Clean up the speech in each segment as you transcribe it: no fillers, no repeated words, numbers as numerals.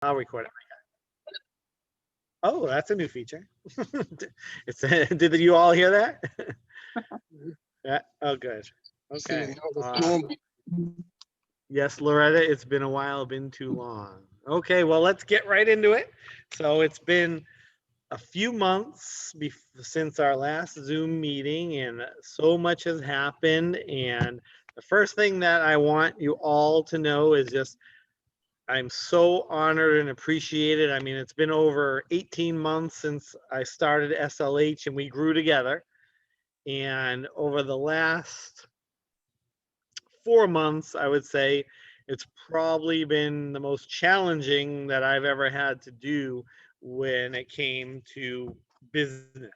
I'll record it. Oh, that's a new feature. Did you all hear that? Yeah. Oh, good. Okay. Yes, Loretta, it's been a while, been too long. Okay, well, let's get right into it. So it's been a few months since our last Zoom meeting, and so much has happened. And the first thing that I want you all to know is just I'm so honored and appreciated. I mean, it's been over 18 months since I started SLH and we grew together. And over the last 4 months, I would say it's probably been the most challenging that I've ever had to do when it came to business.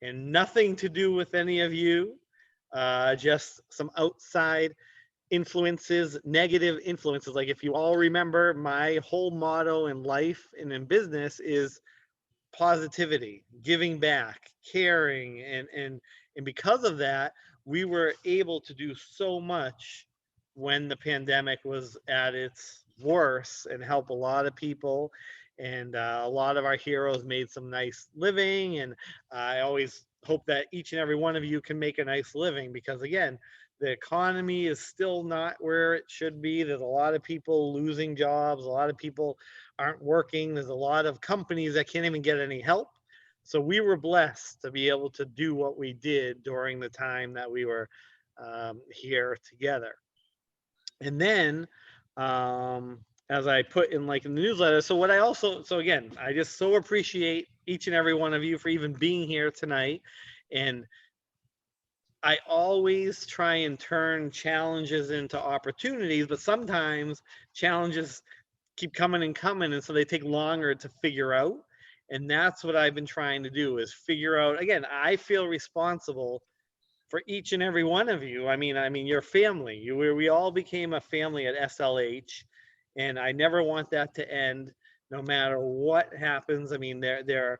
And nothing to do with any of you, just some outside influences, negative influences. Like if you all remember, my whole motto in life and in business is positivity, giving back, caring, and because of that, we were able to do so much when the pandemic was at its worst and help a lot of people. And a lot of our heroes made some nice living. And I always hope that each and every one of you can make a nice living because, again, the economy is still not where it should be. There's a lot of people losing jobs, a lot of people aren't working. There's a lot of companies that can't even get any help. So we were blessed to be able to do what we did during the time that we were here together. And then, as I put in like in the newsletter, so what I also, so again, I just so appreciate each and every one of you for even being here tonight. And I always try and turn challenges into opportunities, but sometimes challenges keep coming and coming, and so they take longer to figure out. And that's what I've been trying to do is figure out. Again, I feel responsible for each and every one of you. I mean, your family. We all became a family at SLH, and I never want that to end, no matter what happens. I mean, there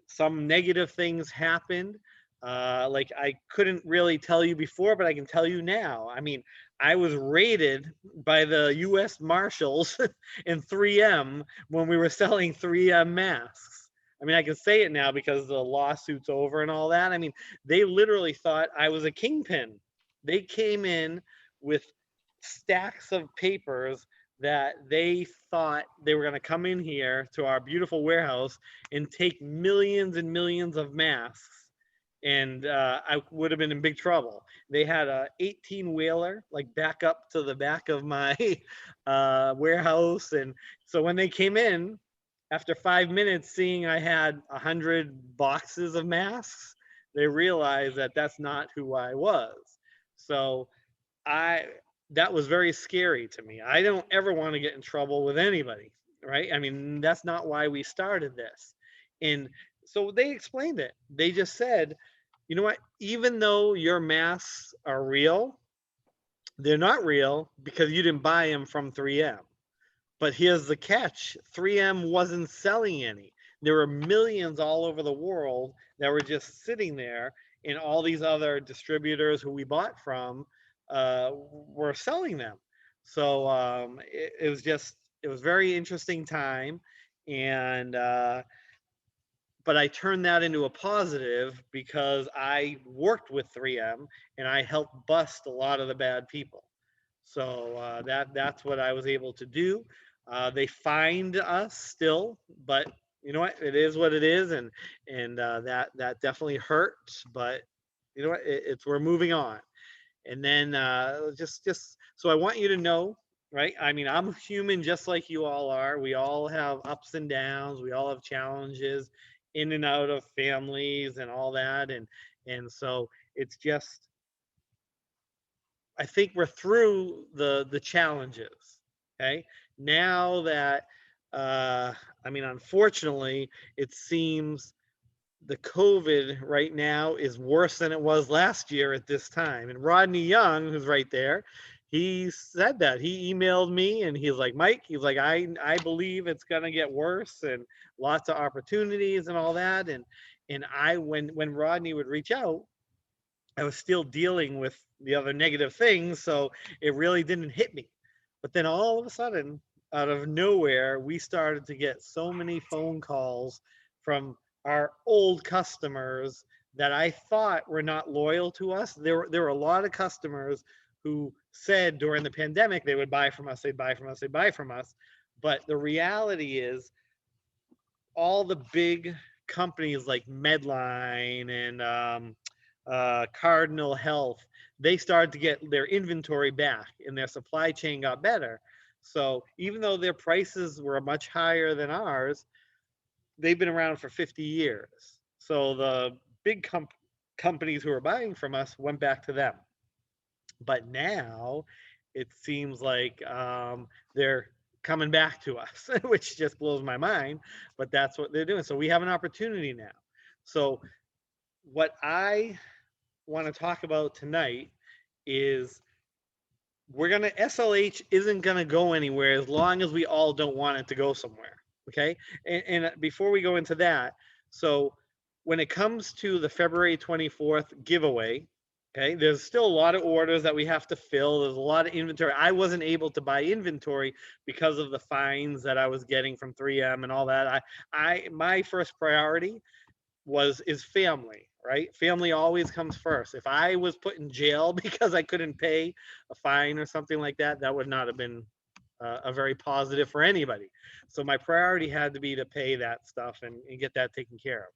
some negative things happened. Like I couldn't really tell you before, but I can tell you now. I mean, I was raided by the U.S. Marshals and 3M when we were selling 3M masks. I mean, I can say it now because the lawsuit's over and all that. I mean, they literally thought I was a kingpin. They came in with stacks of papers that they thought they were going to come in here to our beautiful warehouse and take millions and millions of masks, and I would have been in big trouble. They had a 18 wheeler like back up to the back of my warehouse, and so when they came in, after 5 minutes, seeing I had 100 boxes of masks, they realized that that's not who I was. So I that was very scary to me. I don't ever want to get in trouble with anybody, right? I mean, that's not why we started this. And so they explained it. They just said, you know what? Even though your masks are real, they're not real because you didn't buy them from 3M. But here's the catch: 3M wasn't selling any. There were millions all over the world that were just sitting there, and all these other distributors who we bought from were selling them. So it was very interesting time, and but I turned that into a positive because I worked with 3M and I helped bust a lot of the bad people. So that's what I was able to do. They find us still, but you know what? It is what it is, and that definitely hurts. But you know what? It's we're moving on. And then just so I want you to know, right? I mean, I'm human just like you all are. We all have ups and downs. We all have challenges in and out of families and all that. And so it's just I think we're through the challenges. Okay. Now that I mean, unfortunately, it seems the COVID right now is worse than it was last year at this time. And Rodney Young, who's right there, he said that. He emailed me and he's like, Mike, he's like, I believe it's gonna get worse and lots of opportunities and all that. And I when Rodney would reach out, I was still dealing with the other negative things, so it really didn't hit me. But then all of a sudden, out of nowhere, we started to get so many phone calls from our old customers that I thought were not loyal to us. There were a lot of customers who said during the pandemic they would buy from us, they'd buy from us, they'd buy from us. But the reality is, all the big companies like Medline and Cardinal Health, they started to get their inventory back and their supply chain got better. So even though their prices were much higher than ours, they've been around for 50 years. So the big companies who are buying from us went back to them. But now it seems like they're coming back to us, which just blows my mind. But that's what they're doing. So we have an opportunity now. So what I want to talk about tonight is we're gonna SLH isn't gonna go anywhere as long as we all don't want it to go somewhere. Okay. And before we go into that, so when it comes to the February 24th giveaway, okay, there's still a lot of orders that we have to fill. There's a lot of inventory. I wasn't able to buy inventory because of the fines that I was getting from 3M and all that. My first priority is family, right? Family always comes first. If I was put in jail because I couldn't pay a fine or something like that, that would not have been a very positive for anybody. So my priority had to be to pay that stuff and get that taken care of.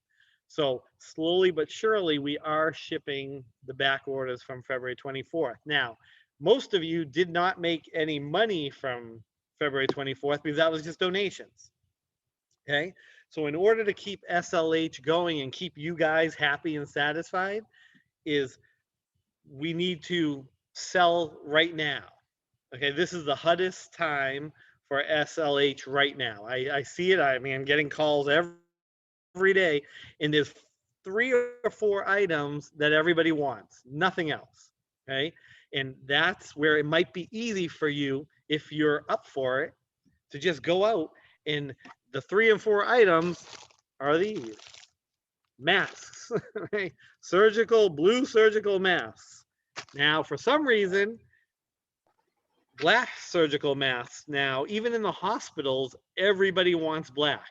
So slowly but surely, we are shipping the back orders from February 24th. Now, most of you did not make any money from February 24th because that was just donations. Okay. So in order to keep SLH going and keep you guys happy and satisfied, is we need to sell right now. Okay. This is the hottest time for SLH right now. I see it. I mean, I'm getting calls every day, and there's 3 or 4 items that everybody wants, nothing else. Okay. And that's where it might be easy for you, if you're up for it, to just go out, and the 3 and 4 items are these masks, right? Blue surgical masks. Now, for some reason, black surgical masks now, even in the hospitals, everybody wants black.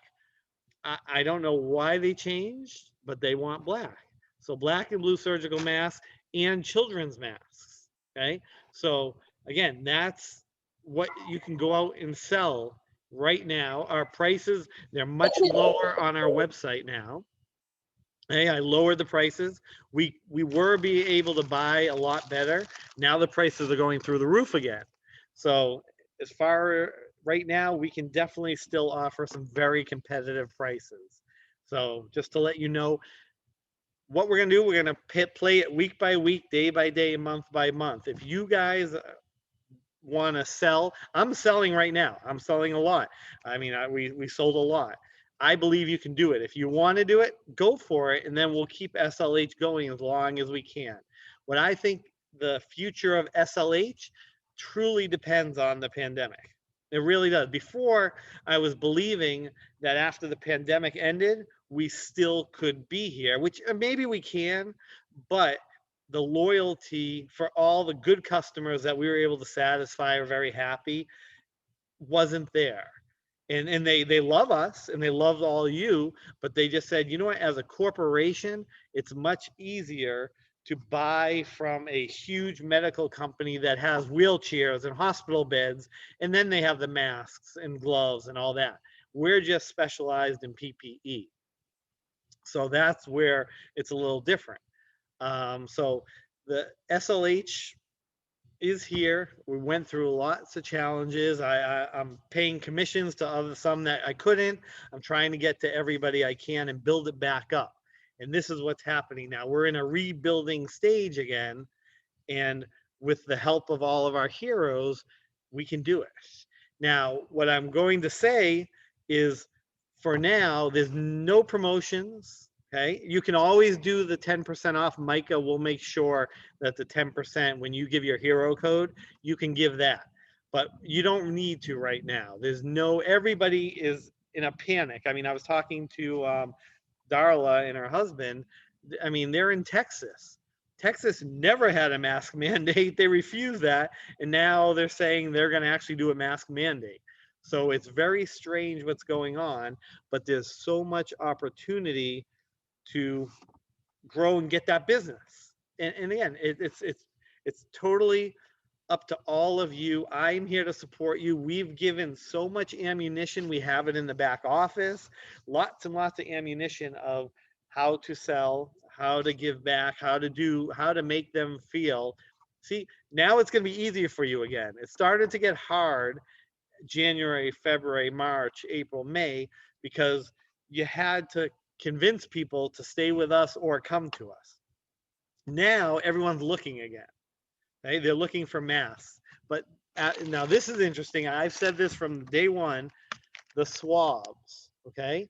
I don't know why they changed, but they want black. So black and blue surgical masks and children's masks. Okay. So again, that's what you can go out and sell right now. Our prices, they're much lower on our website now. Hey, I lowered the prices. We were being able to buy a lot better. Now the prices are going through the roof again. So as far right now, we can definitely still offer some very competitive prices. So just to let you know what we're gonna do, we're gonna play it week by week, day by day, month by month. If you guys want to sell, I'm selling right now. I'm selling a lot. I mean, we sold a lot. I believe you can do it. If you want to do it, go for it, and then we'll keep SLH going as long as we can. What I think the future of SLH truly depends on the pandemic. It really does. Before, I was believing that after the pandemic ended, we still could be here, which maybe we can, but the loyalty for all the good customers that we were able to satisfy are very happy wasn't there. And they love us and they love all you, but they just said, you know what, as a corporation, it's much easier to buy from a huge medical company that has wheelchairs and hospital beds, and then they have the masks and gloves and all that. We're just specialized in PPE. So that's where it's a little different. So the SLH is here. We went through lots of challenges. I'm paying commissions to some that I couldn't. I'm trying to get to everybody I can and build it back up. And this is what's happening now. We're in a rebuilding stage again. And with the help of all of our heroes, we can do it. Now, what I'm going to say is, for now, there's no promotions. Okay. You can always do the 10% off. Micah will make sure that the 10%, when you give your hero code, you can give that. But you don't need to right now. Everybody is in a panic. I mean, I was talking to Darla and her husband. I mean, they're in Texas. Texas never had a mask mandate. They refused that. And now they're saying they're going to actually do a mask mandate. So it's very strange what's going on, but there's so much opportunity to grow and get that business. And again, it's totally up to all of you. I'm here to support you. We've given so much ammunition. We have it in the back office, lots and lots of ammunition of how to sell, how to give back, how to make them feel. See, now it's going to be easier for you again. It started to get hard January, February, March, April, May, because you had to convince people to stay with us or come to us. Now everyone's looking again. Right? They're looking for masks. But now this is interesting. I've said this from day one. The swabs, okay?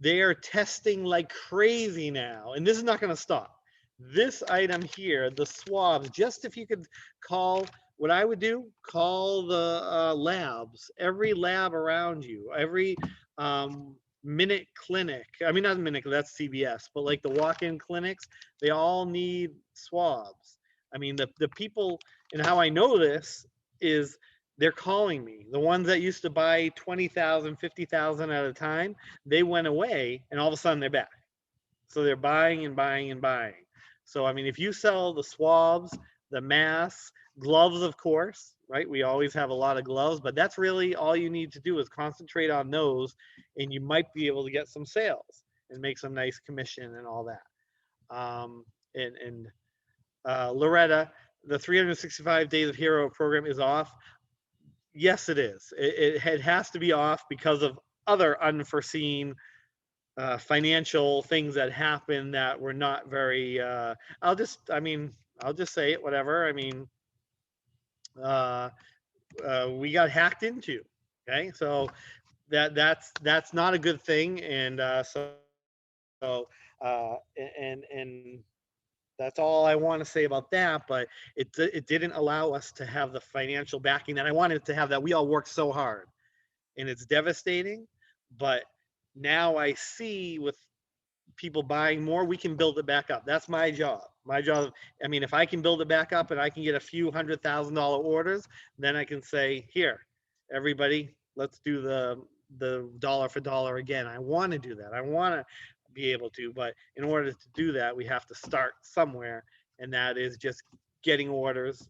They are testing like crazy now, and this is not going to stop. This item here, the swabs, just if you could call, what I would do, call the labs, every lab around you, every minute clinic. I mean, not minute, that's CVS, but like the walk-in clinics, they all need swabs. I mean, the people, and how I know this is they're calling me. The ones that used to buy 20,000, 50,000 at a time, they went away, and all of a sudden they're back. So they're buying and buying and buying. So, I mean, if you sell the swabs, the masks, gloves, of course, right? We always have a lot of gloves, but that's really all you need to do is concentrate on those, and you might be able to get some sales and make some nice commission and all that. Loretta, the 365 Days of Hero program is off. Yes, it is. It has to be off because of other unforeseen financial things that happen that were not very. I'll just say it. Whatever. I mean, we got hacked into. Okay, so that's not a good thing, and and that's all I want to say about that. But it didn't allow us to have the financial backing that I wanted to have. That we all worked so hard, and it's devastating. But now I see with people buying more, we can build it back up. That's my job. My job. I mean, if I can build it back up and I can get a few $100,000 orders, then I can say, here, everybody, let's do the dollar for dollar again. I want to do that. I want to be able to, but in order to do that, we have to start somewhere, and that is just getting orders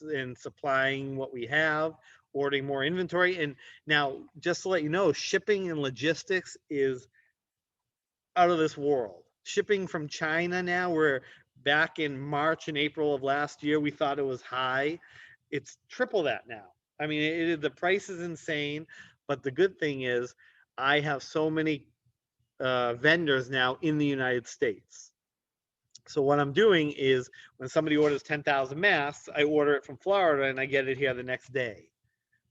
and supplying what we have, ordering more inventory. And now, just to let you know, shipping and logistics is out of this world. Shipping from China now, we're back in March and April of last year, we thought it was high. It's triple that now. I mean, the price is insane, but the good thing is I have so many vendors now in the United States. So what I'm doing is when somebody orders 10,000 masks, I order it from Florida and I get it here the next day.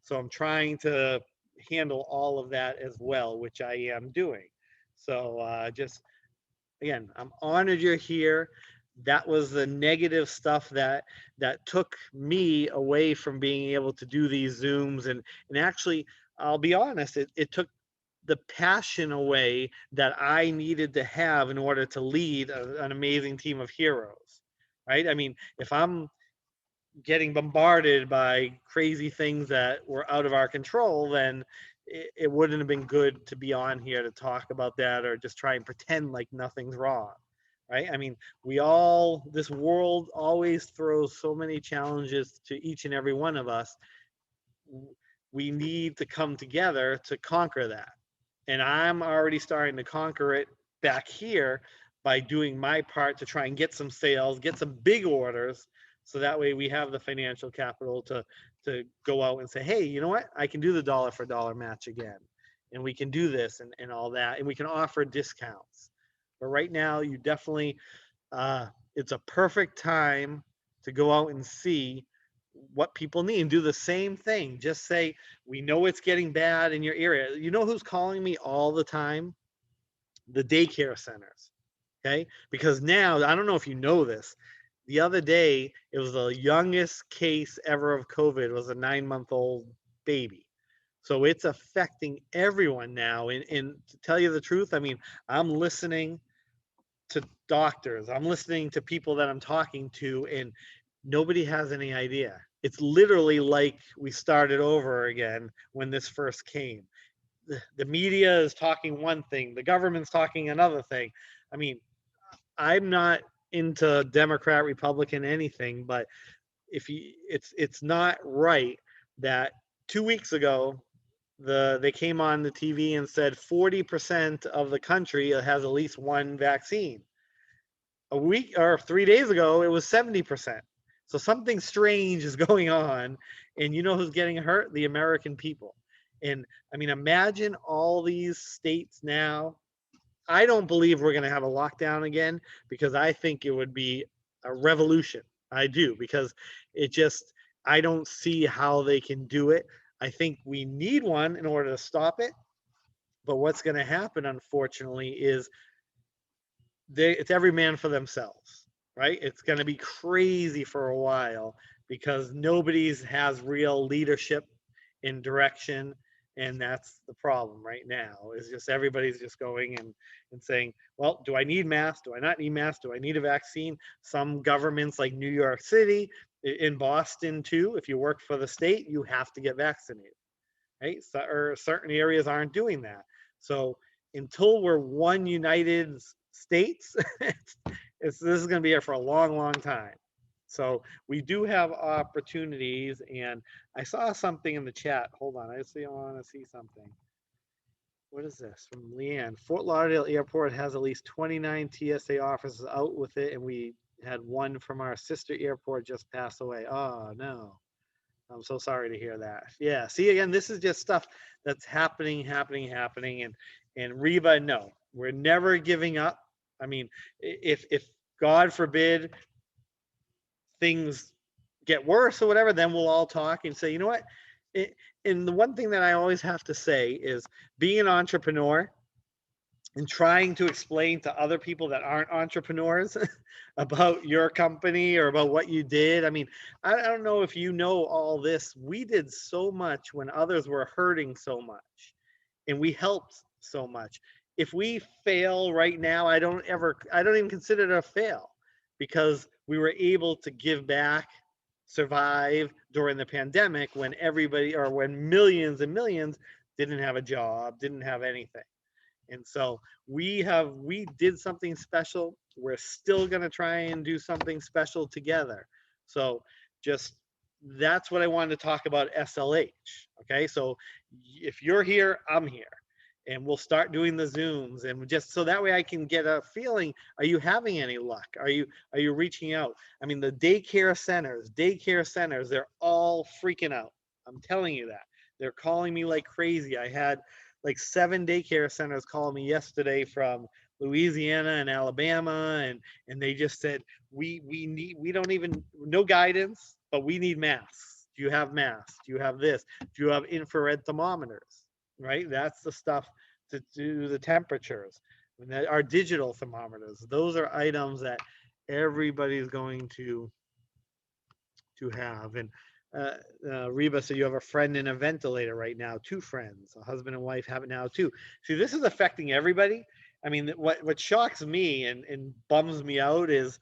So I'm trying to handle all of that as well, which I am doing. So just, again, I'm honored you're here. That was the negative stuff that took me away from being able to do these Zooms. And actually, I'll be honest, it took the passion away that I needed to have in order to lead an amazing team of heroes, right? I mean, if I'm getting bombarded by crazy things that were out of our control, then it wouldn't have been good to be on here to talk about that or just try and pretend like nothing's wrong, right? I mean, this world always throws so many challenges to each and every one of us. We need to come together to conquer that. And I'm already starting to conquer it back here by doing my part to try and get some sales, get some big orders, so that way we have the financial capital to go out and say, hey, you know what? I can do the dollar for dollar match again. And we can do this and all that. And we can offer discounts. But right now, you definitely, it's a perfect time to go out and see what people need and do the same thing. Just say, we know it's getting bad in your area. You know who's calling me all the time? The daycare centers. Okay. Because now, I don't know if you know this, the other day, it was the youngest case ever of COVID. It was a 9-month-old baby. So it's affecting everyone now. And to tell you the truth, I mean, I'm listening to doctors. I'm listening to people that I'm talking to, and nobody has any idea. It's literally like we started over again when this first came. The media is talking one thing, the government's talking another thing. I mean, I'm not into Democrat, Republican, anything, but if you, it's not right that 2 weeks ago they came on the TV and said 40% of the country has at least one vaccine. A week or 3 days ago, it was 70%. So something strange is going on, and you know who's getting hurt? The American people. And I mean, imagine all these states now. I don't believe we're going to have a lockdown again because I think it would be a revolution. I do, because it just, I don't see how they can do it. I think we need one in order to stop it. But what's going to happen, unfortunately, is it's every man for themselves, right? It's going to be crazy for a while because nobody's has real leadership in direction, and that's the problem right now. Is just everybody's just going and saying, well, do I need masks? Do I not need masks? Do I need a vaccine? Some governments like New York City, in Boston too, if you work for the state, you have to get vaccinated, right? So, or certain areas aren't doing that. So until we're one United States, this is going to be here for a long, long time. So we do have opportunities, and I saw something in the chat. Hold on, I want to see something. What is this from Leanne? Fort Lauderdale Airport has at least 29 TSA officers out with it, and we had one from our sister airport just pass away. Oh no. I'm so sorry to hear that. Yeah. See, again, this is just stuff that's happening. And Reba, no, we're never giving up. I mean, if God forbid things get worse or whatever, then we'll all talk and say, you know what? And the one thing that I always have to say is being an entrepreneur and trying to explain to other people that aren't entrepreneurs about your company or about what you did. I mean, I don't know if you know all this. We did so much when others were hurting so much, and we helped so much. If we fail right now, I don't even consider it a fail, because we were able to give back, survive during the pandemic when everybody, or when millions and millions didn't have a job, didn't have anything. And so we did something special. We're still going to try and do something special together. So just, that's what I wanted to talk about SLH. Okay. So if you're here, I'm here, and we'll start doing the Zooms, and just so that way I can get a feeling. Are you having any luck? Are you reaching out? I mean, the daycare centers, they're all freaking out. I'm telling you that. They're calling me like crazy. I had like 7 daycare centers calling me yesterday from Louisiana and Alabama, and they just said, we don't even, no guidance, but we need masks. Do you have masks? Do you have this? Do you have infrared thermometers? Right? That's the stuff to do the temperatures. And that are digital thermometers. Those are items that everybody's going to have. And Reba, so you have a friend in a ventilator right now, 2 friends, a husband and wife have it now too. See, this is affecting everybody. I mean, what shocks me and bums me out is,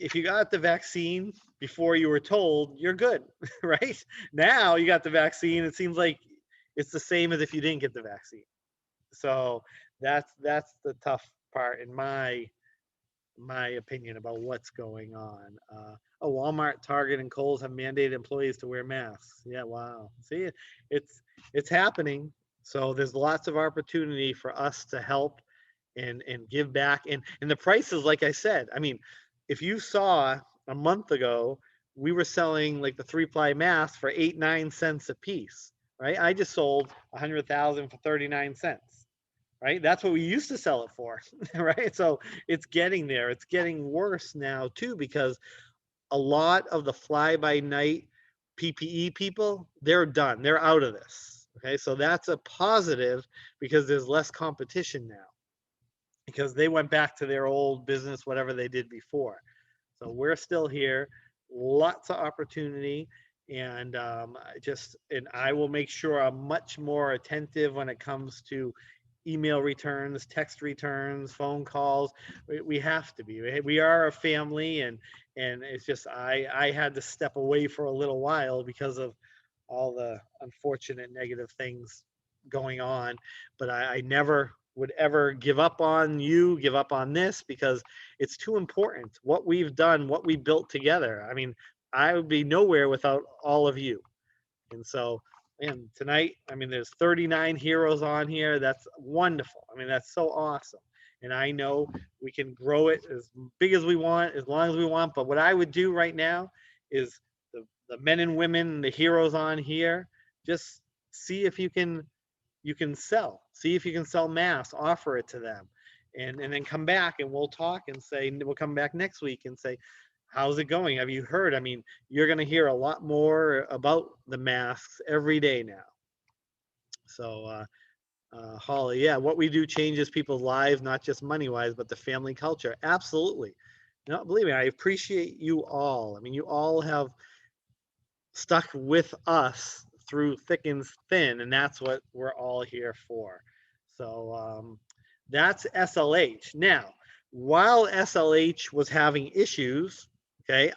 if you got the vaccine before you were told, you're good, right? Now you got the vaccine, it seems like it's the same as if you didn't get the vaccine. So that's the tough part in my opinion about what's going on. Walmart, Target, and Kohl's have mandated employees to wear masks. Yeah, wow. See, it's happening. So there's lots of opportunity for us to help and give back. And the prices, like I said, I mean, if you saw a month ago, we were selling like the 3-ply masks for 8-9 cents a piece, right? I just sold 100,000 for 39 cents. Right? That's what we used to sell it for, right? So it's getting there. It's getting worse now too, because a lot of the fly-by-night PPE people, they're done. They're out of this. Okay, so that's a positive because there's less competition now, because they went back to their old business, whatever they did before. So we're still here, lots of opportunity, and I will make sure I'm much more attentive when it comes to email returns, text returns, phone calls. We have to be. We are a family, and it's just I had to step away for a little while because of all the unfortunate negative things going on. But I never would ever give up on you, give up on this, because it's too important. What we've done, what we built together. I mean, I would be nowhere without all of you. And so, and tonight, I mean, there's 39 heroes on here. That's wonderful. I mean, that's so awesome. And I know we can grow it as big as we want, as long as we want. But what I would do right now is the men and women, the heroes on here, just see if you can sell. See if you can sell masks, offer it to them. And then come back and we'll talk and say, we'll come back next week and say, how's it going? Have you heard? I mean, you're going to hear a lot more about the masks every day now. So, Holly, yeah, what we do changes people's lives, not just money wise, but the family culture. Absolutely. No, believe me, I appreciate you all. I mean, you all have stuck with us through thick and thin, and that's what we're all here for. So that's SLH. Now, while SLH was having issues, okay,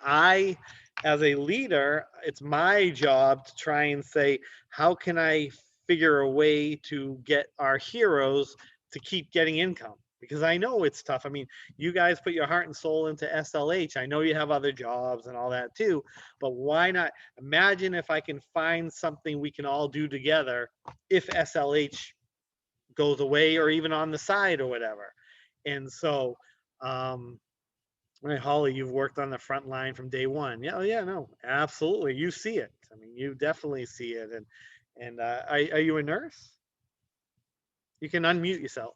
as a leader, it's my job to try and say, how can I figure a way to get our heroes to keep getting income? Because I know it's tough. I mean, you guys put your heart and soul into SLH. I know you have other jobs and all that too, but why not? Imagine if I can find something we can all do together if SLH goes away or even on the side or whatever. And so, right, Holly, you've worked on the front line from day one. Yeah, oh yeah, no, absolutely. You see it. I mean, you definitely see it. And are you a nurse? You can unmute yourself.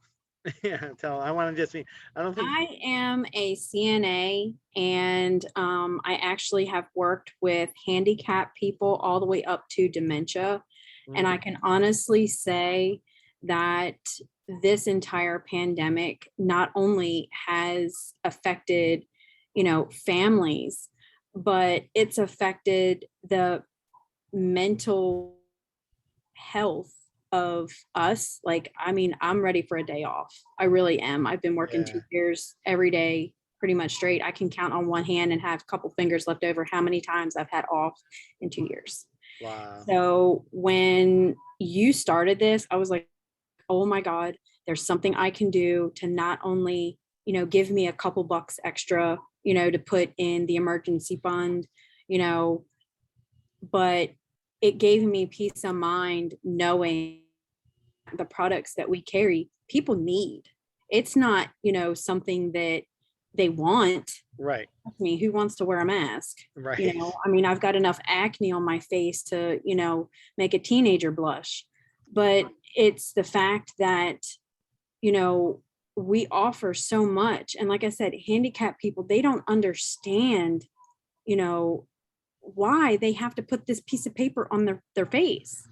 Yeah, tell. I want to just be. I don't think. I am a CNA, and I actually have worked with handicapped people all the way up to dementia. And I can honestly say that this entire pandemic not only has affected, families, but it's affected the mental health of us. Like, I mean, I'm ready for a day off. I really am. I've been working Yeah. 2 years every day pretty much straight. I can count on one hand and have a couple fingers left over how many times I've had off in 2 years. Wow. So when you started this, I was like, oh my God, there's something I can do to not only, give me a couple bucks extra, to put in the emergency fund, but it gave me peace of mind knowing the products that we carry, people need. It's not, something that they want. Right. I mean, who wants to wear a mask? Right. I mean, I've got enough acne on my face to, make a teenager blush. But it's the fact that, we offer so much. And like I said, handicapped people, they don't understand, why they have to put this piece of paper on their face.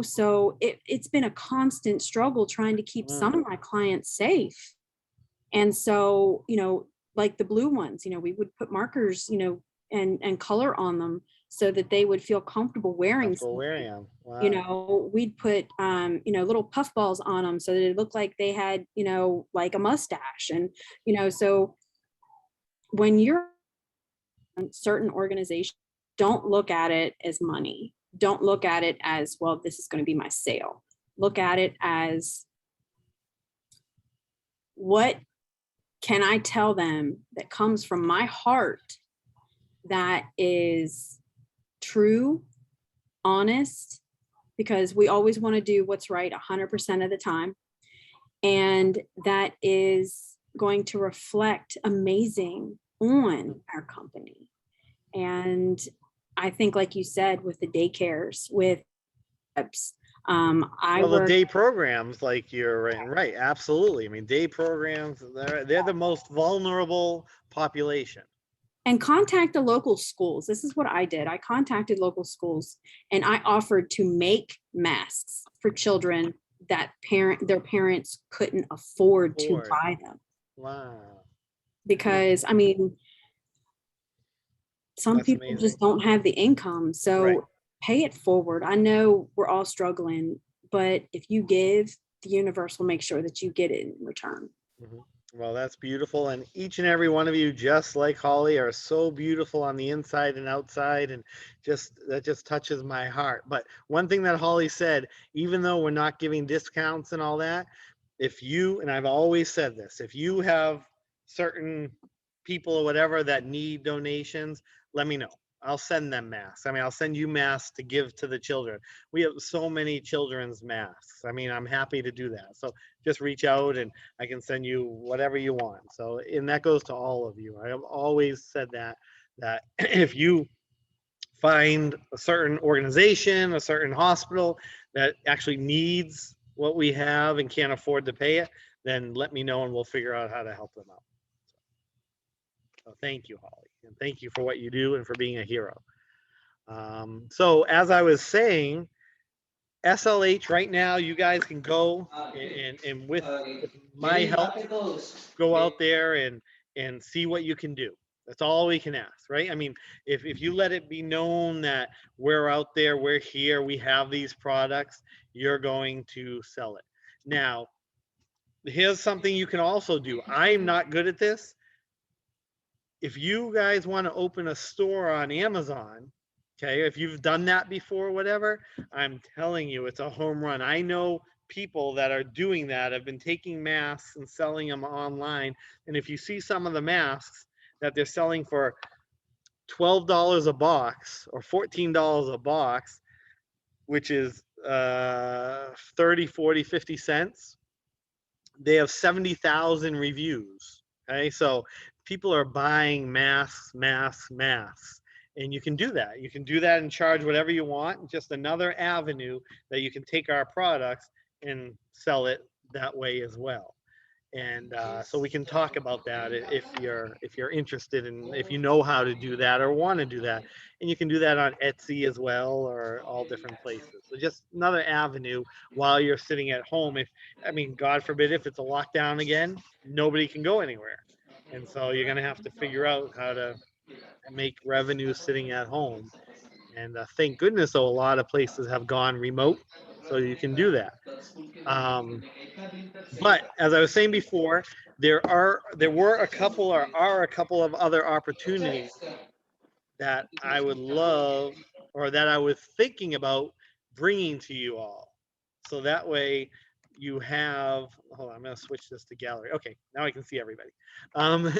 So it's been a constant struggle trying to keep some of my clients safe. And so, like the blue ones, we would put markers, and color on them so that they would feel comfortable wearing Comfortable wearing them. Wow. We'd put little puff balls on them so that it looked like they had, like a mustache. And, so when you're in certain organizations, don't look at it as money. Don't look at it as, well, this is going to be my sale. Look at it as, what can I tell them that comes from my heart that is true, honest, because we always want to do what's right 100% of the time. And that is going to reflect amazing on our company. And I think, like you said, with the daycares, with the day programs, like you're right, absolutely. I mean, day programs, they're the most vulnerable population. And contact the local schools. This is what I did. I contacted local schools and I offered to make masks for children that their parents couldn't afford to buy them. Wow. Because I mean, some That's people amazing. just don't have the income. So pay it forward. I know we're all struggling, but if you give, the universe will make sure that you get it in return. Mhm. Well, that's beautiful. And each and every one of you, just like Holly, are so beautiful on the inside and outside. And that just touches my heart. But one thing that Holly said, even though we're not giving discounts and all that, if you, and I've always said this, if you have certain people or whatever that need donations, let me know. I'll send them masks. I mean, I'll send you masks to give to the children. We have so many children's masks. I mean, I'm happy to do that. So just reach out and I can send you whatever you want. So, and that goes to all of you. I have always said that if you find a certain organization, a certain hospital that actually needs what we have and can't afford to pay it, then let me know and we'll figure out how to help them out. So thank you, Holly, and thank you for what you do and for being a hero. So as I was saying, SLH right now, you guys can go and with my help, go out there and see what you can do. That's all we can ask, right? I mean, if you let it be known that we're out there, we're here, we have these products, you're going to sell it. Now, here's something you can also do. I'm not good at this. If you guys want to open a store on Amazon, okay, if you've done that before, whatever, I'm telling you, it's a home run. I know people that are doing that, have been taking masks and selling them online. And if you see some of the masks that they're selling for $12 a box or $14 a box, which is 30, 40, 50 cents, they have 70,000 reviews. Okay, so people are buying masks, and you can do that. You can do that and charge whatever you want. Just another avenue that you can take our products and sell it that way as well. And so we can talk about that if you're interested and if you know how to do that or want to do that. And you can do that on Etsy as well or all different places. So just another avenue while you're sitting at home. If I mean, God forbid, if it's a lockdown again, nobody can go anywhere. And so you're going to have to figure out how to make revenue sitting at home. And thank goodness, though, a lot of places have gone remote, so you can do that. But as I was saying before, there were a couple or are a couple of other opportunities that I would love or that I was thinking about bringing to you all. So that way you have, hold on, I'm going to switch this to gallery. Okay, now I can see everybody.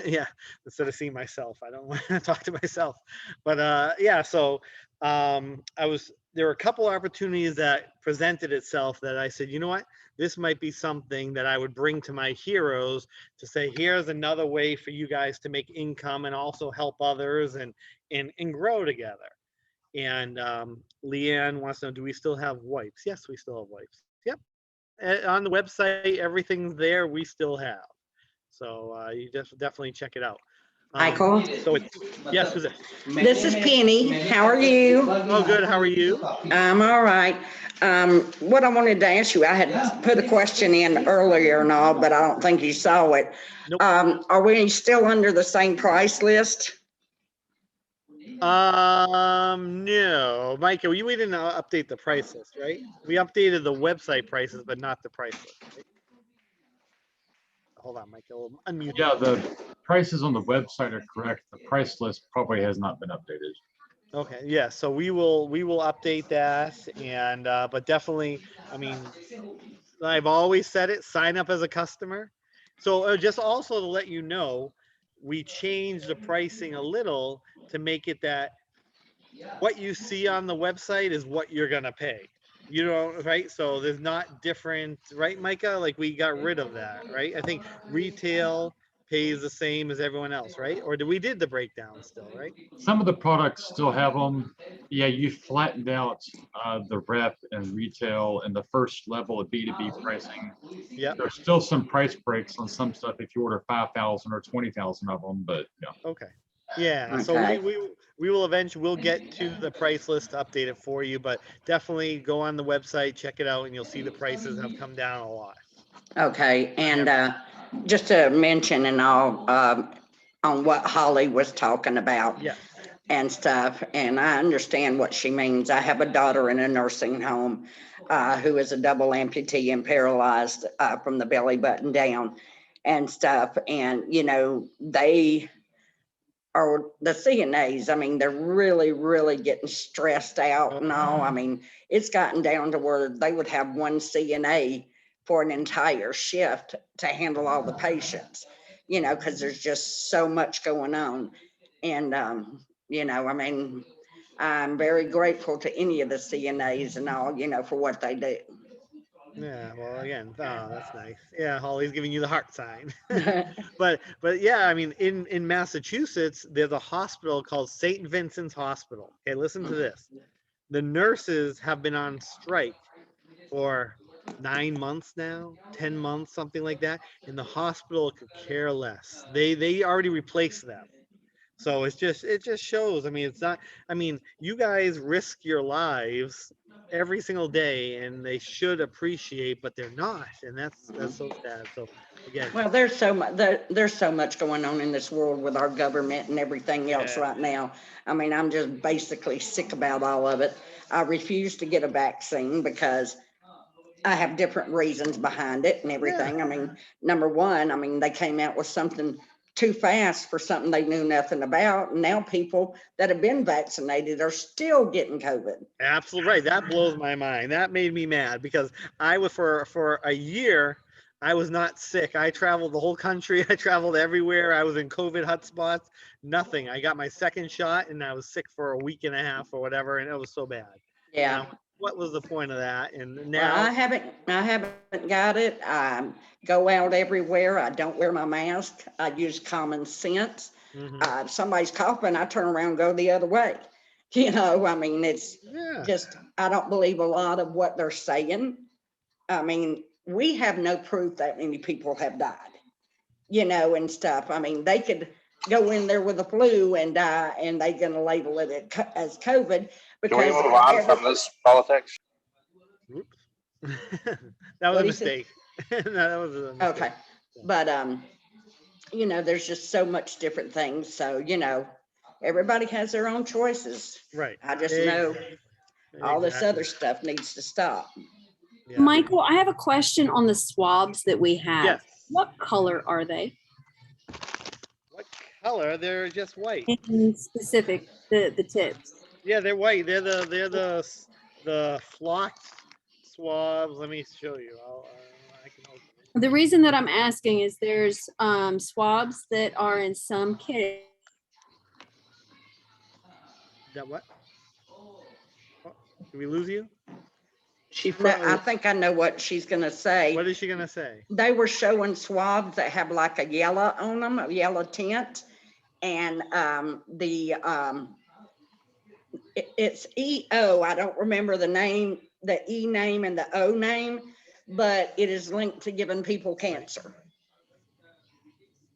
Yeah, instead of seeing myself, I don't want to talk to myself. But yeah, so there were a couple opportunities that presented itself that I said, you know what, this might be something that I would bring to my heroes to say, here's another way for you guys to make income and also help others and grow together. And Leanne wants to know, do we still have wipes? Yes, we still have wipes. Yep. On the website, everything's there. We still have. So you just definitely check it out. Michael? So yes, who's it? This is Penny. How are you? Oh, good. How are you? I'm all right. What I wanted to ask you, I had put a question in earlier and all, but I don't think you saw it. Nope. Are we still under the same price list? No, Micah, we didn't update the price list, right? We updated the website prices, but not the price list. Right? Hold on, Micah, we'll unmute. Yeah, the prices on the website are correct. The price list probably has not been updated. Okay, yeah, so we will update that, and but definitely, I mean, I've always said it, sign up as a customer. So just also to let you know, we changed the pricing a little to make it that what you see on the website is what you're gonna pay. You know, right? So there's not different, right, Micah? Like we got rid of that, right? I think retail pays the same as everyone else, right? Or we did the breakdown still, right? Some of the products still have them. Yeah, you flattened out the rep and retail and the first level of B2B pricing. Yeah. There's still some price breaks on some stuff if you order 5,000 or 20,000 of them, but yeah. Okay. Yeah. So Okay. we will eventually, we'll get to the price list, update it for you, but definitely go on the website, check it out, and you'll see the prices have come down a lot. Okay, and just to mention and all, on what Holly was talking about. Yeah. and stuff. And I understand what she means. I have a daughter in a nursing home who is a double amputee and paralyzed from the belly button down and stuff. And, you know, they are the CNAs. I mean, they're really, really getting stressed out and all. I mean, it's gotten down to where they would have one CNA for an entire shift to handle all the patients, you know, because there's just so much going on. And, you know, I mean, I'm very grateful to any of the CNAs and all, you know, for what they do. Yeah, well, again, oh, that's nice. Yeah, Holly's giving you the heart sign. But yeah, I mean, in Massachusetts, there's a hospital called St. Vincent's Hospital. Okay, listen to this. The nurses have been on strike for 9 months now, 10 months, something like that, and the hospital could care less. They already replaced them. So it just shows. I mean, it's not. I mean, you guys risk your lives every single day, and they should appreciate, but they're not, and that's so sad. So again, Well, there's so much going on in this world with our government and everything else yeah, right now. I mean, I'm just basically sick about all of it. I refuse to get a vaccine because I have different reasons behind it and yeah, everything. I mean, number one, I mean, they came out with something too fast for something they knew nothing about. And now people that have been vaccinated are still getting COVID. absolutely right. That blows my mind. That made me mad because I was for a year. I was not sick. I traveled the whole country. I traveled everywhere. I was in COVID hotspots. Nothing. I got my second shot, and I was sick for a week and a half or whatever, and it was so bad. And Yeah. I'm, what was the point of that? And Well, now, I haven't got it. I go out everywhere. I don't wear my mask. I use common sense. mhm, If somebody's coughing, I turn around and go the other way. You know, I mean, it's yeah, just, I don't believe a lot of what they're saying. I mean, we have no proof that many people have died, you know, and stuff. I mean, they could go in there with the flu and die, and they're going to label it as COVID Can we because move on from this politics? whoops, that was what a do you say? mistake. No, that was a mistake. Okay. But, you know, there's just so much different things. So, you know, everybody has their own choices. Right. I just know all this Exactly. other stuff needs to stop. Yeah. Michael, I have a question on the swabs that we have. Yes. What color are they? What color? They're just white. In specific, the tips. Yeah, they're white. They're the flocked swabs. Let me show you. I can open it. The reason that I'm asking is there's swabs that are in some kits. That what? Oh, did we lose you? She, I think I know what she's gonna say. What is she gonna say? They were showing swabs that have like a yellow on them, a yellow tint. And it's EO. I don't remember the name, the E name and the O name, but it is linked to giving people cancer.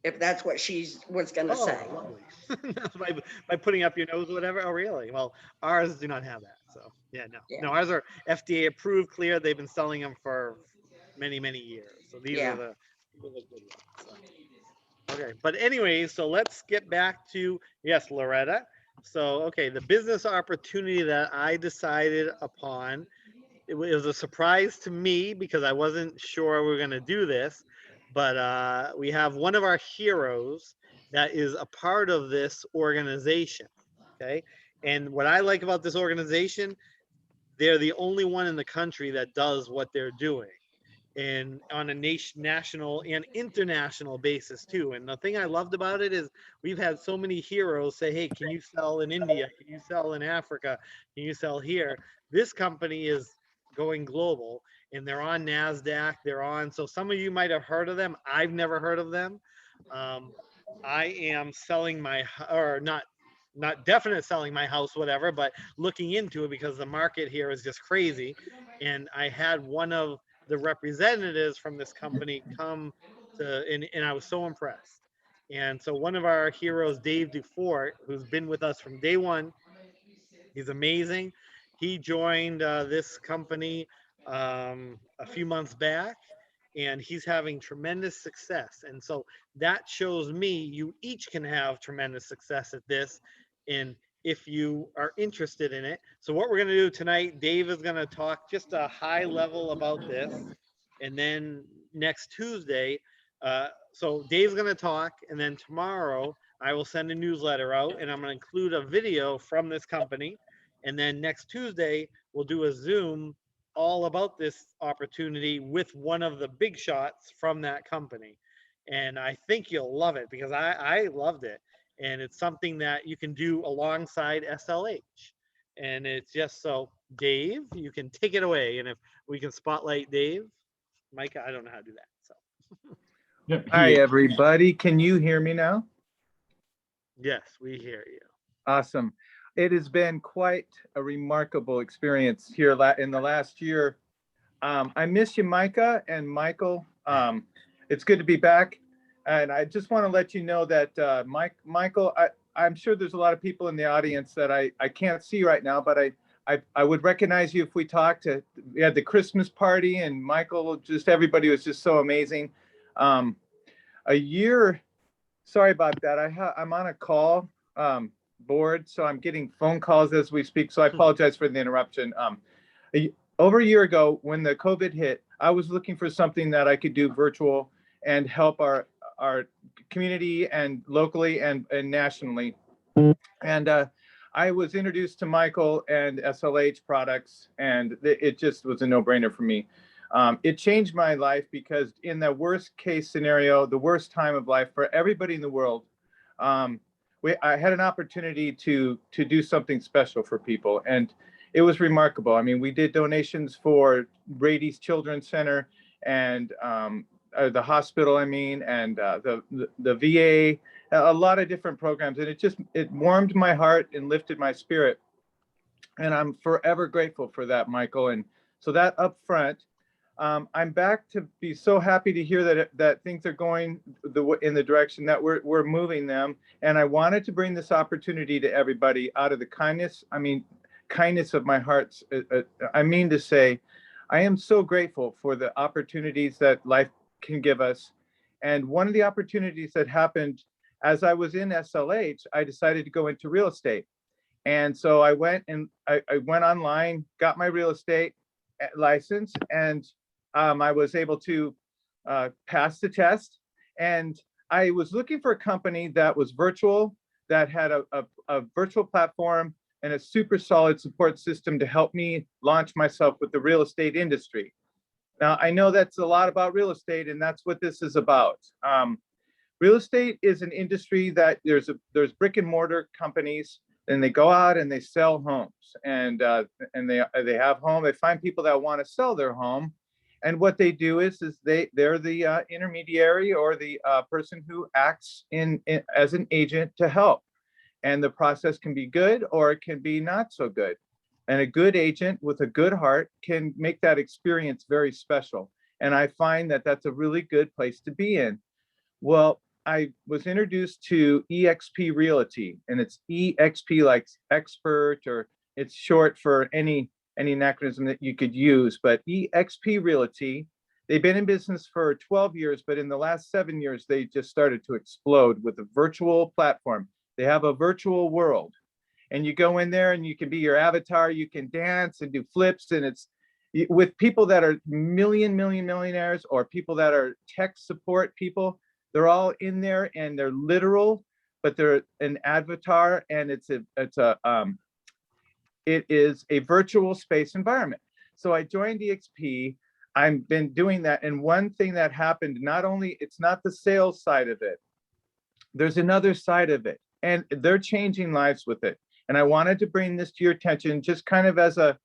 If that's what she was gonna Oh, say. lovely. by putting up your nose or whatever. Oh, really? Well, ours do not have that. So yeah, no, Yeah. no, ours are FDA approved, clear. They've been selling them for many, many years. So these Yeah. are the good ones. So. Okay, but anyways, so let's get back to, yes, Loretta. So, okay, the business opportunity that I decided upon, it was a surprise to me because I wasn't sure we were going to do this, but we have one of our heroes that is a part of this organization. Okay, and what I like about this organization, they're the only one in the country that does what they're doing, and on a national and international basis too. And the thing I loved about it is we've had so many heroes say, hey, can you sell in India? Can you sell in Africa? Can you sell here? This company is going global, and they're on NASDAQ. They're on, so some of you might have heard of them. I've never heard of them. I am selling or not definite selling my house, whatever, but looking into it because the market here is just crazy. And I had one of the representatives from this company come to, and I was so impressed. And so one of our heroes, Dave Dufort, who's been with us from day one, he's amazing. He joined this company a few months back, and he's having tremendous success. And so that shows me you each can have tremendous success at this. And if you are interested in it. So what we're going to do tonight, Dave is going to talk just a high level about this. And then next Tuesday, so Dave's going to talk. And then tomorrow I will send a newsletter out and I'm going to include a video from this company. And then next Tuesday, we'll do a Zoom all about this opportunity with one of the big shots from that company. And I think you'll love it because I loved it. And it's something that you can do alongside SLH. And it's just so, Dave, you can take it away. And if we can spotlight Dave, Micah, I don't know how to do that. So, Yep, Hi, he, everybody. Can you hear me now? yes, we hear you. Awesome. It has been quite a remarkable experience here in the last year. I miss you, Micah and Michael. It's good to be back. And I just want to let you know that Michael, I'm sure there's a lot of people in the audience that I can't see right now, but I would recognize you if we talked. We had the Christmas party and Michael, just everybody was just so amazing. A year, sorry about that. I'm on a call board, so I'm getting phone calls as we speak. So I apologize for the interruption. Over a year ago, when the COVID hit, I was looking for something that I could do virtual and help our community and locally and nationally. And I was introduced to Michael and SLH products, and it just was a no-brainer for me. It changed my life because in the worst case scenario, the worst time of life for everybody in the world, I had an opportunity to do something special for people, and it was remarkable. I mean, we did donations for Brady's Children's Center and the hospital, and the VA, a lot of different programs, and it warmed my heart and lifted my spirit, and I'm forever grateful for that, Michael. And so that up front, I'm back to be so happy to hear that things are going in the direction that we're moving them. And I wanted to bring this opportunity to everybody out of the kindness of my heart. I mean to say, I am so grateful for the opportunities that life can give us. And one of the opportunities that happened as I was in SLH, I decided to go into real estate. And so I went online, got my real estate license, and I was able to pass the test. And I was looking for a company that was virtual, that had a virtual platform and a super solid support system to help me launch myself with the real estate industry. Now, I know that's a lot about real estate, and that's what this is about. Real estate is an industry that there's brick and mortar companies, and they go out and they sell homes, and they find people that want to sell their home, and what they do is they're the intermediary or the person who acts as an agent to help, and the process can be good or it can be not so good. And a good agent with a good heart can make that experience very special. And I find that that's a really good place to be in. Well, I was introduced to eXp Realty, and it's eXp like expert, or it's short for any anachronism that you could use. But eXp Realty, they've been in business for 12 years, but in the last 7 years, they just started to explode with a virtual platform. They have a virtual world. And you go in there and you can be your avatar, you can dance and do flips, and it's with people that are millionaires or people that are tech support people. They're all in there and they're literal, but they're an avatar, and it is a virtual space environment. So I joined eXp. I've been doing that, and one thing that happened, it's not the sales side of it. There's another side of it, and they're changing lives with it. And I wanted to bring this to your attention just kind of as an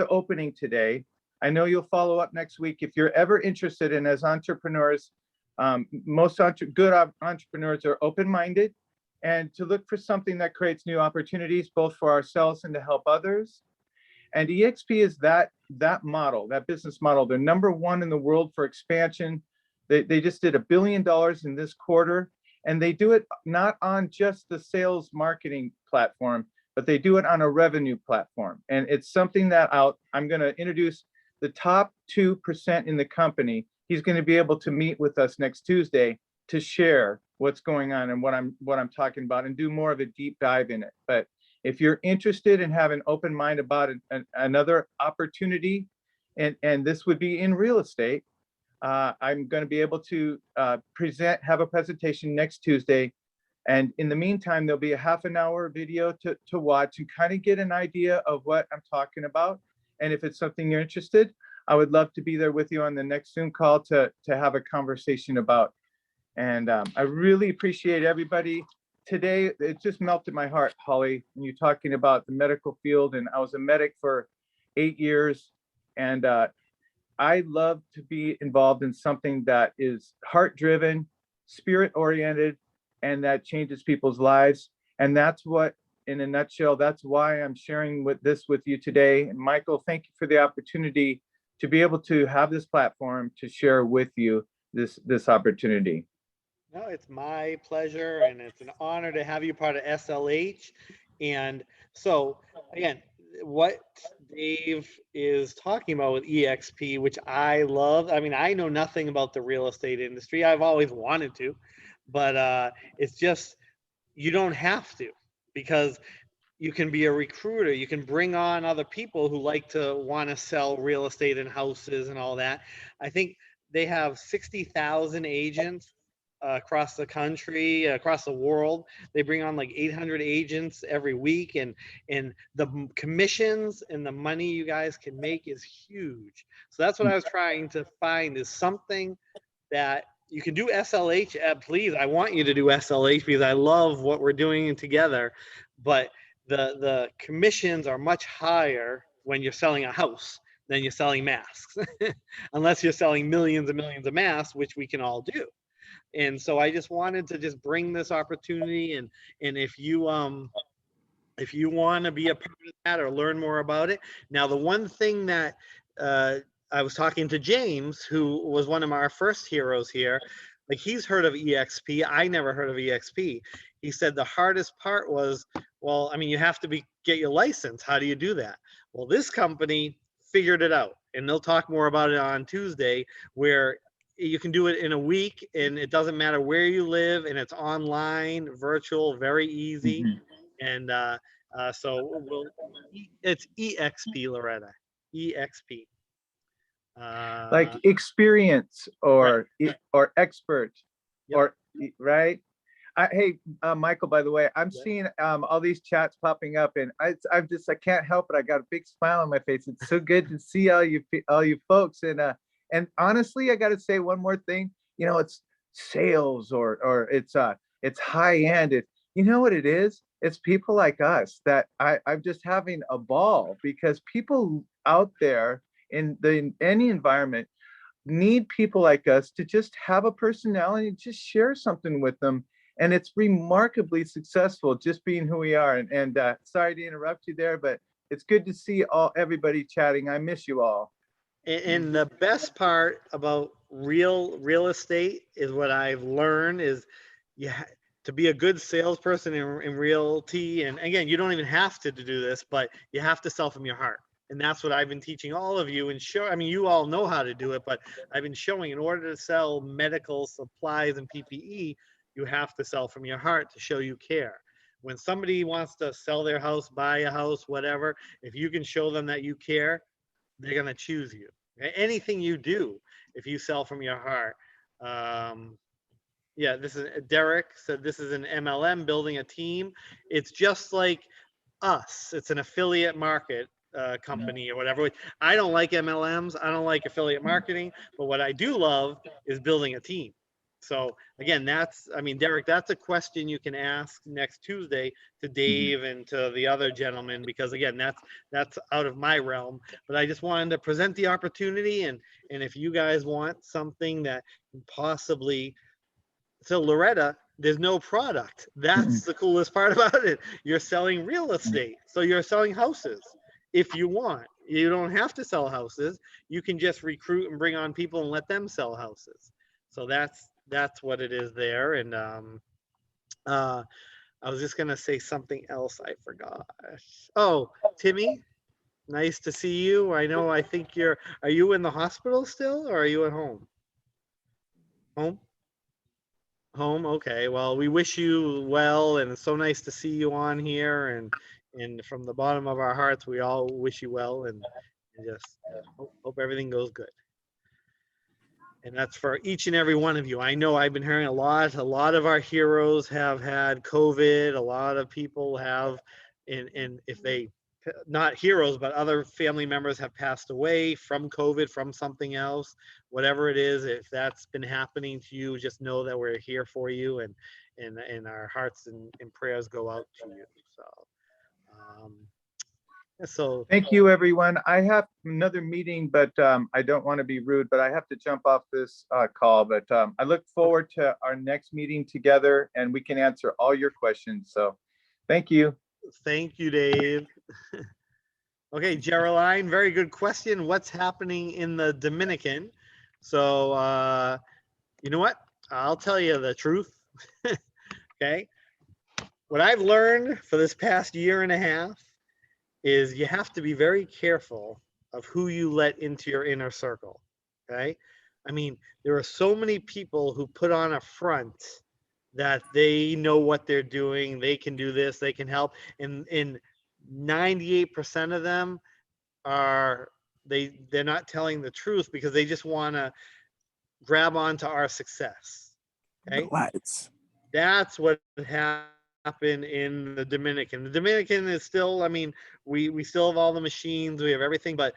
opening today. I know you'll follow up next week. If you're ever interested in, as entrepreneurs, most good entrepreneurs are open-minded, and to look for something that creates new opportunities, both for ourselves and to help others. And eXp is that model, that business model. They're #1 in the world for expansion. They just did $1 billion in this quarter, and they do it not on just the sales marketing platform, but they do it on a revenue platform. And it's something that I'm going to introduce the top 2% in the company. He's going to be able to meet with us next Tuesday to share what's going on and what I'm talking about, and do more of a deep dive in it. But If you're interested in having an open mind about another opportunity, and this would be in real estate, I'm going to be able to have a presentation next Tuesday. And in the meantime, there'll be a half an hour video to watch and kind of get an idea of what I'm talking about. And if it's something you're interested, I would love to be there with you on the next Zoom call to have a conversation about. And I really appreciate everybody today. It just melted my heart, Holly, when you're talking about the medical field. And I was a medic for 8 years. And I love to be involved in something that is heart-driven, spirit-oriented, and that changes people's lives. And that's what, in a nutshell, that's why I'm sharing this with you today. And Michael, thank you for the opportunity to be able to have this platform to share with you this opportunity. No, it's my pleasure, and it's an honor to have you part of SLH. And so, again, what Dave is talking about with EXP, which I love. I mean, I know nothing about the real estate industry. I've always wanted to, but it's just, you don't have to, because you can be a recruiter. You can bring on other people who like to want to sell real estate and houses and all that. I think they have 60,000 agents across the country, across the world. They bring on like 800 agents every week, and the commissions and the money you guys can make is huge. So that's what I was trying to find, is something that you can do SLH at. Please, I want you to do SLH because I love what we're doing together. But the commissions are much higher when you're selling a house than you're selling masks, unless you're selling millions and millions of masks, which we can all do. And so I just wanted to just bring this opportunity, and if you want to be a part of that or learn more about it. Now, the one thing that I was talking to James, who was one of our first heroes here, like, he's heard of EXP. I never heard of EXP. He said the hardest part was, well, I mean, you have to get your license. How do you do that? Well, this company figured it out, and they'll talk more about it on Tuesday, where you can do it in a week, and it doesn't matter where you live, and it's online, virtual, very easy. And so it's EXP, Loretta, EXP. Like experience or expert, Yep. or right. Hey, Michael, by the way, I'm seeing all these chats popping up, and I can't help it. I got a big smile on my face. It's so good to see all you folks. And honestly, I got to say one more thing. You know, it's sales or it's high end. You know what it is? It's people like us that I'm just having a ball, because people out there in any environment need people like us to just have a personality, just share something with them. And it's remarkably successful, just being who we are. And sorry to interrupt you there, but it's good to see everybody chatting. I miss you all. And the best part about real estate is, what I've learned is, to be a good salesperson in realty. And again, you don't even have to do this, but you have to sell from your heart. And that's what I've been teaching all of you, and I mean, you all know how to do it, but I've been showing, in order to sell medical supplies and PPE, you have to sell from your heart to show you care. When somebody wants to sell their house, buy a house, whatever, if you can show them that you care, they're going to choose you. Anything you do, if you sell from your heart. Yeah, this is Derek said, this is an MLM building a team. It's just like us. It's an affiliate market company or whatever. I don't like MLMs. I don't like affiliate marketing. But what I do love is building a team. So again, Derek, that's a question you can ask next Tuesday to Dave and to the other gentleman, because again, that's out of my realm. But I just wanted to present the opportunity, and if you guys want something that possibly, so Loretta, there's no product. That's the coolest part about it. You're selling real estate. So you're selling houses. If you want, you don't have to sell houses. You can just recruit and bring on people and let them sell houses. So that's what it is there. And I was just gonna say something else, I forgot. Oh, Timmy, nice to see you. I think are you in the hospital still, or are you at home? Home, okay. Well, we wish you well, and it's so nice to see you on here. And from the bottom of our hearts, we all wish you well, and just hope everything goes good. And that's for each and every one of you. I know I've been hearing a lot of our heroes have had COVID. A lot of people have, and if they, not heroes, but other family members have passed away from COVID, from something else, whatever it is. If that's been happening to you, just know that we're here for you, and our hearts and prayers go out to you. So Thank you, everyone. I have another meeting, but I don't want to be rude, but I have to jump off this call. But I look forward to our next meeting together, and we can answer all your questions. So thank you. thank you, Dave. Okay, Geraldine, very good question. What's happening in the Dominican? So, you know what? I'll tell you the truth. Okay. What I've learned for this past year and a half is you have to be very careful of who you let into your inner circle. Okay. I mean, there are so many people who put on a front that they know what they're doing, they can do this, they can help. And 98% of them are they're not telling the truth because they just want to grab onto our success. Okay. Lights. That's what happened in the Dominican. The Dominican is still, I mean, we still have all the machines, we have everything, but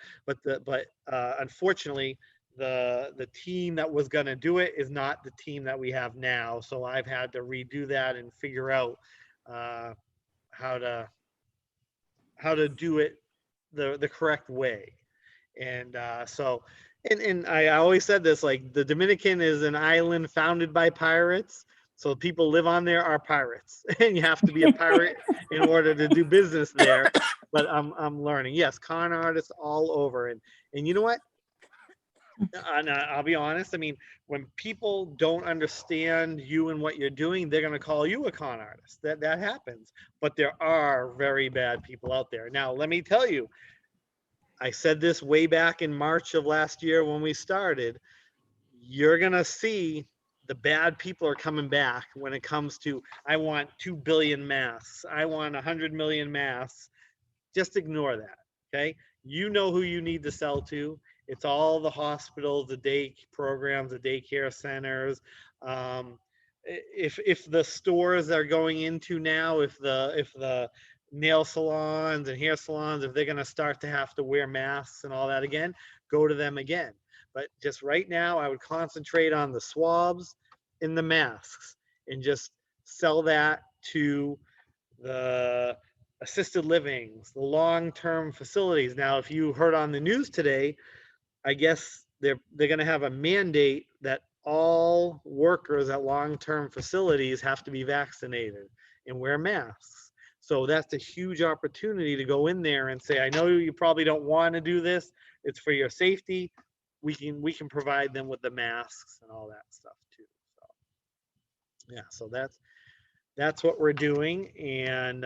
unfortunately, the team that was going to do it is not the team that we have now. So I've had to redo that and figure out how to do it the correct way. And and I always said this, like, the Dominican is an island founded by pirates. So people live on there are pirates, and you have to be a pirate in order to do business there. But I'm learning. Yes, con artists all over, and you know what? And I'll be honest. I mean, when people don't understand you and what you're doing, they're gonna call you a con artist. That happens. But there are very bad people out there. Now, let me tell you, I said this way back in March of last year when we started. You're gonna see the bad people are coming back when it comes to, I want 2 billion masks, I want 100 million masks. Just ignore that. Okay. You know who you need to sell to. It's all the hospitals, the day programs, the daycare centers. If the stores they're going into now, if the nail salons and hair salons, if they're going to start to have to wear masks and all that again, go to them again. But just right now, I would concentrate on the swabs and the masks and just sell that to the assisted livings, the long-term facilities. Now, if you heard on the news today, I guess they're going to have a mandate that all workers at long-term facilities have to be vaccinated and wear masks. So that's a huge opportunity to go in there and say, I know you probably don't want to do this. It's for your safety. We can provide them with the masks and all that stuff too. So yeah, so that's what we're doing. And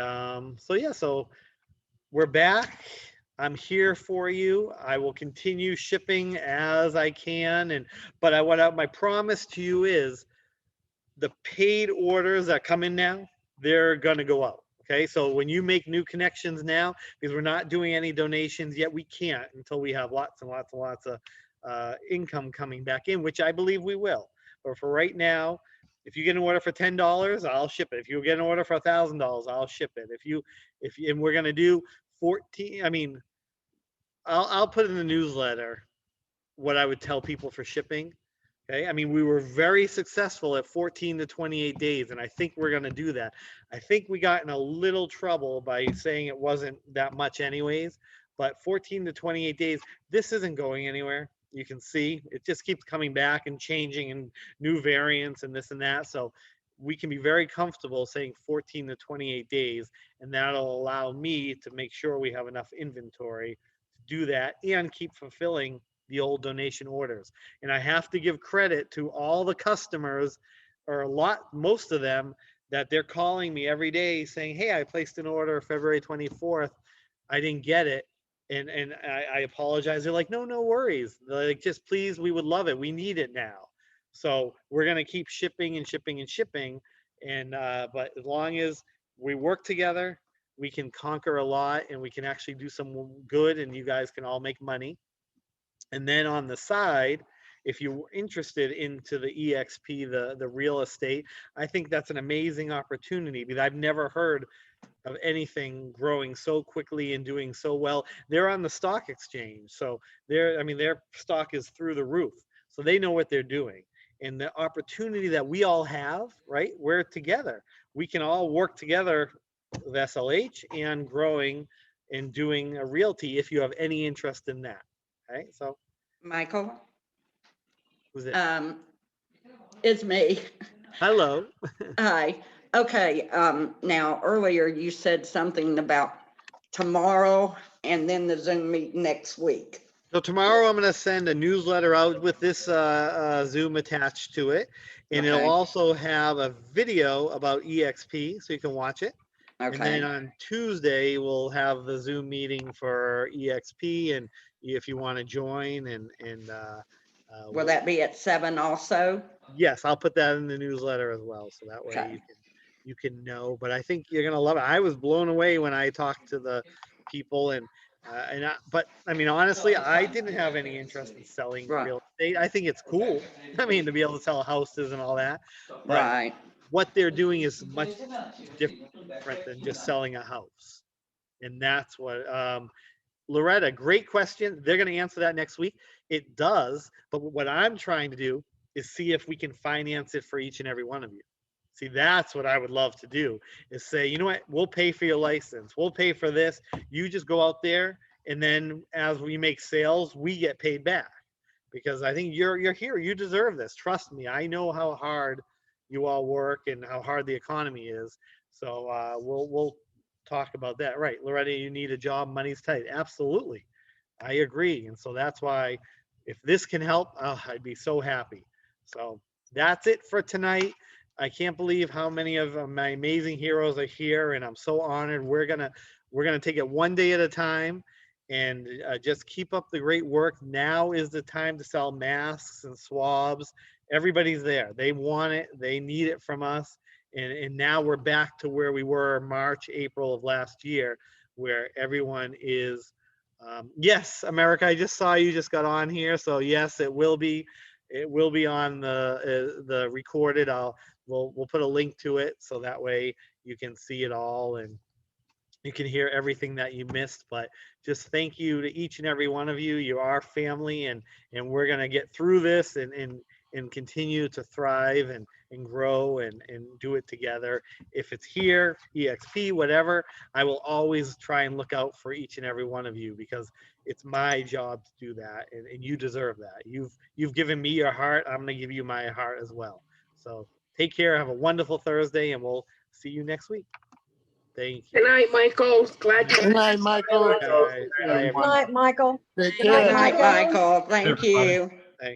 so we're back. I'm here for you. I will continue shipping as I can. But my promise to you is the paid orders that come in now, they're gonna go out. Okay, so when you make new connections now, because we're not doing any donations yet, we can't until we have lots and lots and lots of income coming back in, which I believe we will. But for right now, if you get an order for $10, I'll ship it. If you get an order for $1,000, I'll ship it. And we're gonna do 14. I mean, I'll put in the newsletter what I would tell people for shipping. Okay. I mean, we were very successful at 14 to 28 days, and I think we're going to do that. I think we got in a little trouble by saying it wasn't that much anyways, but 14 to 28 days, this isn't going anywhere. You can see it just keeps coming back and changing and new variants and this and that. So we can be very comfortable saying 14 to 28 days, and that'll allow me to make sure we have enough inventory to do that and keep fulfilling the old donation orders. And I have to give credit to all the customers, or most of them, that they're calling me every day saying, hey, I placed an order February 24th. I didn't get it. And I apologize. They're like, no worries. They're like, just please, we would love it. We need it now. So we're going to keep shipping and shipping and shipping. And, but as long as we work together, we can conquer a lot and we can actually do some good and you guys can all make money. And then on the side, if you're interested into the EXP, the real estate, I think that's an amazing opportunity because I've never heard of anything growing so quickly and doing so well. They're on the stock exchange. So their stock is through the roof. So they know what they're doing. And the opportunity that we all have, right? We're together. We can all work together with SLH and growing and doing a realty if you have any interest in that. Okay, so Michael, who's it? it's me. Hello. Hi. Okay, now earlier you said something about tomorrow and then the Zoom meet next week. So tomorrow I'm going to send a newsletter out with this Zoom attached to it. And Okay. it'll also have a video about EXP so you can watch it. And then Okay, on Tuesday, we'll have the Zoom meeting for EXP and if you want to join will that be at 7 also? yes, I'll put that in the newsletter as well. So that way Okay. you can know, but I think you're going to love it. I was blown away when I talked to the people but I mean, honestly, I didn't have any interest in selling Right. real estate. I think it's cool. I mean, to be able to sell houses and all that. But Right, what they're doing is much different than just selling a house. And that's what, Loretta, great question. They're going to answer that next week. It does. But what I'm trying to do is see if we can finance it for each and every one of you. See, that's what I would love to do is say, you know what, we'll pay for your license. We'll pay for this. You just go out there. And then as we make sales, we get paid back because I think you're here. You deserve this. Trust me. I know how hard you all work and how hard the economy is. So we'll talk about that. Right. Loretta, you need a job. Money's tight. Absolutely. I agree. And so that's why if this can help, I'd be so happy. So that's it for tonight. I can't believe how many of my amazing heroes are here, and I'm so honored. We're gonna take it one day at a time, and just keep up the great work. Now is the time to sell masks and swabs. Everybody's there. They want it. They need it from us, and now we're back to where we were March, April of last year, where everyone is. Yes, America. I just saw you just got on here, so yes, it will be. It will be on the recorded. We'll put a link to it so that way you can see it all and you can hear everything that you missed. But just thank you to each and every one of you. You are family, and we're gonna get through this and continue to thrive and grow and do it together. If it's here, EXP, whatever, I will always try and look out for each and every one of you because it's my job to do that, and you deserve that. You've given me your heart. I'm gonna give you my heart as well. So take care. Have a wonderful Thursday, and we'll see you next week. Thank you. Good night, Michael. Glad you. Good night, Michael. Bye, Good everyone. Night, Michael. Take Good night, good care. night, Michael. Michael, thank Everybody. you.